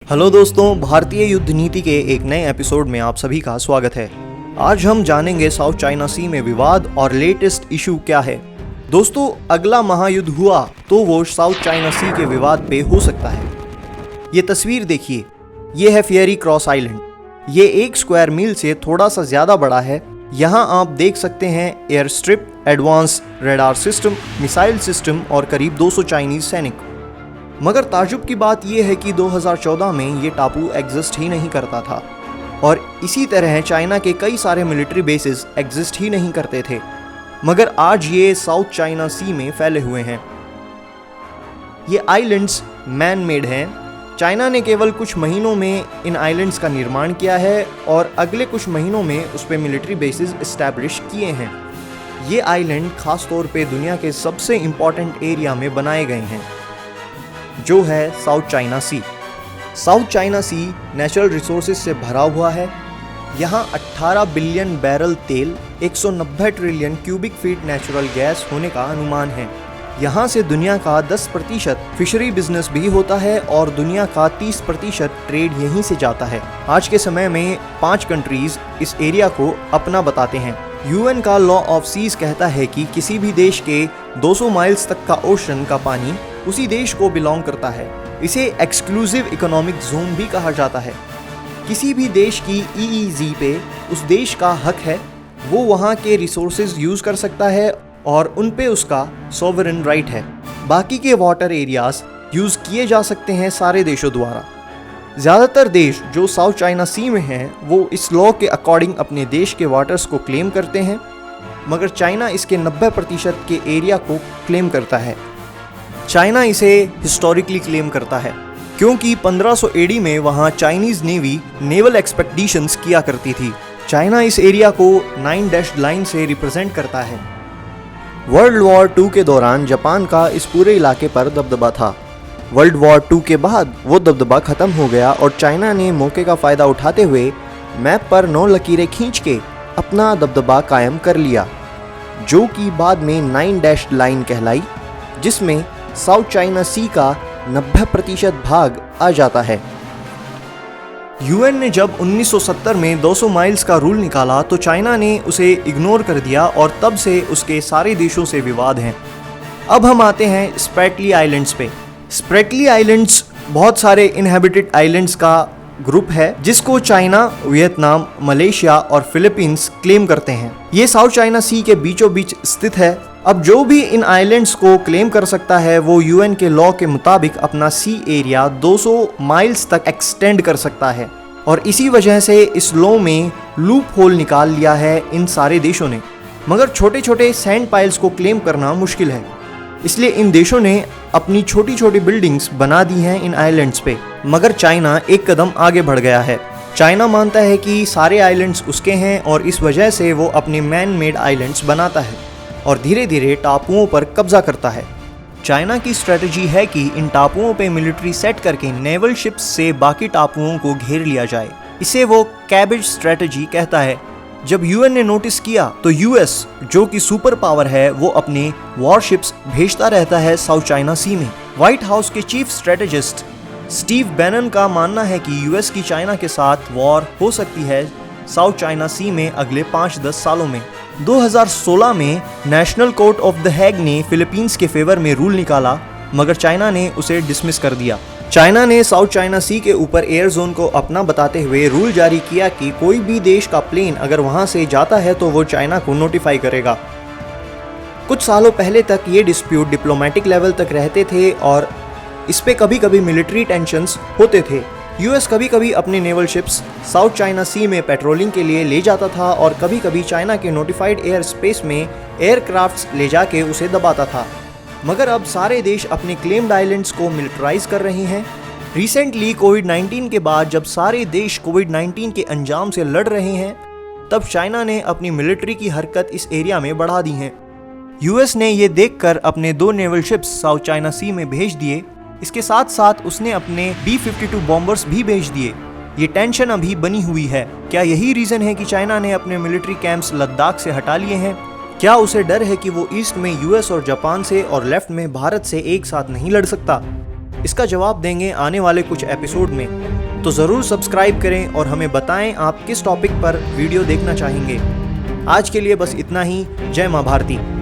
Hello दोस्तों, भारतीय युद्ध नीति के एक नए एपिसोड में आप सभी का स्वागत है। आज हम जानेंगे साउथ चाइना सी में विवाद और लेटेस्ट इशू क्या है। दोस्तों, अगला महायुद्ध हुआ तो वो साउथ चाइना सी के विवाद पे हो सकता है। ये तस्वीर देखिए, ये है फेयरी क्रॉस आइलैंड। ये 1 स्क्वायर मील से थोड़ा सा ज्यादा बड़ा है। यहाँ आप देख सकते हैं air strip, advance radar system, missile system और करीब 200 चाइनीज सैनिक। मगर ताजुब की बात यह है कि 2014 में ये टापू एग्जिस्ट ही नहीं करता था और इसी तरह चाइना के कई सारे मिलिट्री बेसिस एग्जिस्ट ही नहीं करते थे, मगर आज ये साउथ चाइना सी में फैले हुए हैं। ये आइलैंड्स मैन मेड हैं। चाइना ने केवल कुछ महीनों में इन आइलैंड्स का निर्माण किया है और अगले कुछ महीनों में उस पर मिलिट्री बेसिस इस्टेब्लिश किए हैं। ये आइलैंड खास तौर पे दुनिया के सबसे इम्पॉर्टेंट एरिया में बनाए गए हैं, जो है South China Sea. South China Sea natural resources से भरा हुआ है। यहाँ 18 बिलियन बैरल तेल, 190 trillion cubic feet natural gas होने का अनुमान है। यहाँ से दुनिया का 10% फिशरी बिजनेस भी होता है और दुनिया का 30% ट्रेड यहीं से जाता है। आज के समय में 5 कंट्रीज इस एरिया को अपना बताते हैं। यूएन का लॉ ऑफ सीज कहता है कि किसी भी देश के 200 माइल्स तक का ओशन का पानी उसी देश को बिलोंग करता है। इसे एक्सक्लूसिव इकोनॉमिक जोन भी कहा जाता है। किसी भी देश की ईईजी पे उस देश का हक है, वो वहाँ के रिसोर्सेज यूज कर सकता है और उन पे उसका सॉवरेन राइट है। बाकी के वाटर एरियाज यूज किए जा सकते हैं सारे देशों द्वारा। ज़्यादातर देश जो साउथ चाइना सी में हैं वो इस लॉ के अकॉर्डिंग अपने देश के वाटर्स को क्लेम करते हैं, मगर चाइना इसके 90% के एरिया को क्लेम करता है। चाइना इसे हिस्टोरिकली क्लेम करता है क्योंकि 1500 एडी में वहाँ चाइनीज नेवी नेवल एक्सपेडिशंस किया करती थी। चाइना इस एरिया को 9 डैश्ड लाइन से रिप्रेजेंट करता है। वर्ल्ड वॉर 2 के दौरान जापान का इस पूरे इलाके पर दबदबा था। वर्ल्ड वॉर 2 के बाद वो दबदबा खत्म हो गया और चाइना ने मौके का फ़ायदा उठाते हुए मैप पर 9 लकीरें खींच के अपना दबदबा कायम कर लिया, जो कि बाद में 9 डैश्ड लाइन कहलाई, जिसमें साउथ चाइना सी का 90% भाग आ जाता है। यूएन ने जब 1970 में 200 माइल्स का रूल निकाला तो चाइना ने उसे इग्नोर कर दिया और तब से उसके सारे देशों से विवाद हैं। अब हम आते हैं स्प्रैटली आइलैंड्स पे। स्प्रैटली आइलैंड्स बहुत सारे इनहेबिटेड आइलैंड्स का ग्रुप है जिसको चाइना, वियतनाम, मलेशिया और फिलीपींस क्लेम करते हैं। ये साउथ चाइना सी के बीचों बीच स्थित है। अब जो भी इन आइलैंड्स को क्लेम कर सकता है वो यूएन के लॉ के मुताबिक अपना सी एरिया 200 माइल्स तक एक्सटेंड कर सकता है और इसी वजह से इस लॉ में लूप होल निकाल लिया है इन सारे देशों ने। मगर छोटे छोटे सैंड पाइल्स को क्लेम करना मुश्किल है, इसलिए इन देशों ने अपनी छोटी छोटी बिल्डिंग्स बना दी हैं इन आइलैंड्स पे। मगर चाइना एक कदम आगे बढ़ गया है। चाइना मानता है कि सारे आइलैंड्स उसके हैं और इस वजह से वो अपने मैन मेड आइलैंड्स बनाता है और धीरे धीरे टापुओं पर कब्जा करता है। चाइना की स्ट्रेटजी है कि इन टापुओं पे मिलिट्री सेट करके नेवल शिप्स से बाकी टापुओं को घेर लिया जाए। इसे वो कैबेज स्ट्रेटजी कहता है। जब यूएन ने नोटिस किया तो यूएस, जो कि सुपर पावर है, वो अपने वॉरशिप्स भेजता रहता है साउथ चाइना सी में। व्हाइट हाउस के चीफ स्ट्रेटेजिस्ट स्टीव बैनन का मानना है कि यूएस की चाइना के साथ वॉर हो सकती है साउथ चाइना सी में अगले 5-10 सालों में। 2016 में national court of the Hague ने फिलीपींस के फेवर में रूल निकाला, मगर चाइना ने उसे डिसमिस कर दिया। चाइना ने साउथ चाइना सी के ऊपर एयर जोन को अपना बताते हुए रूल जारी किया कि कोई भी देश का प्लेन अगर वहां से जाता है तो वो चाइना को नोटिफाई करेगा। कुछ सालों पहले तक ये डिस्प्यूट डिप्लोमेटिक लेवल तक रहते थे और इस पे कभी कभी मिलिट्री टेंशंस होते थे। यूएस कभी कभी अपने नेवल शिप्स साउथ चाइना सी में पेट्रोलिंग के लिए ले जाता था और कभी कभी चाइना के नोटिफाइड एयर स्पेस में एयरक्राफ्ट्स ले जाके उसे दबाता था। मगर अब सारे देश अपने क्लेम्ड आइलैंड्स को मिलिटराइज कर रहे हैं। रिसेंटली कोविड-19 के बाद जब सारे देश कोविड-19 के अंजाम से लड़ रहे हैं, तब चाइना ने अपनी मिलिट्री की हरकत इस एरिया में बढ़ा दी है। यूएस ने ये देखकर अपने 2 नेवल शिप्स साउथ चाइना सी में भेज दिए। इसके साथ साथ उसने अपने B-52 बॉम्बर्स भी भेज दिए। ये टेंशन अभी बनी हुई है। क्या यही रीजन है कि चाइना ने अपने मिलिट्री कैंप्स लद्दाख से हटा लिए हैं? क्या उसे डर है कि वो ईस्ट में यूएस और जापान से और लेफ्ट में भारत से एक साथ नहीं लड़ सकता? इसका जवाब देंगे आने वाले कुछ एपिसोड में। तो ज़रूर सब्सक्राइब करें और हमें बताएं आप किस टॉपिक पर वीडियो देखना चाहेंगे। आज के लिए बस इतना ही। जय माँ भारती।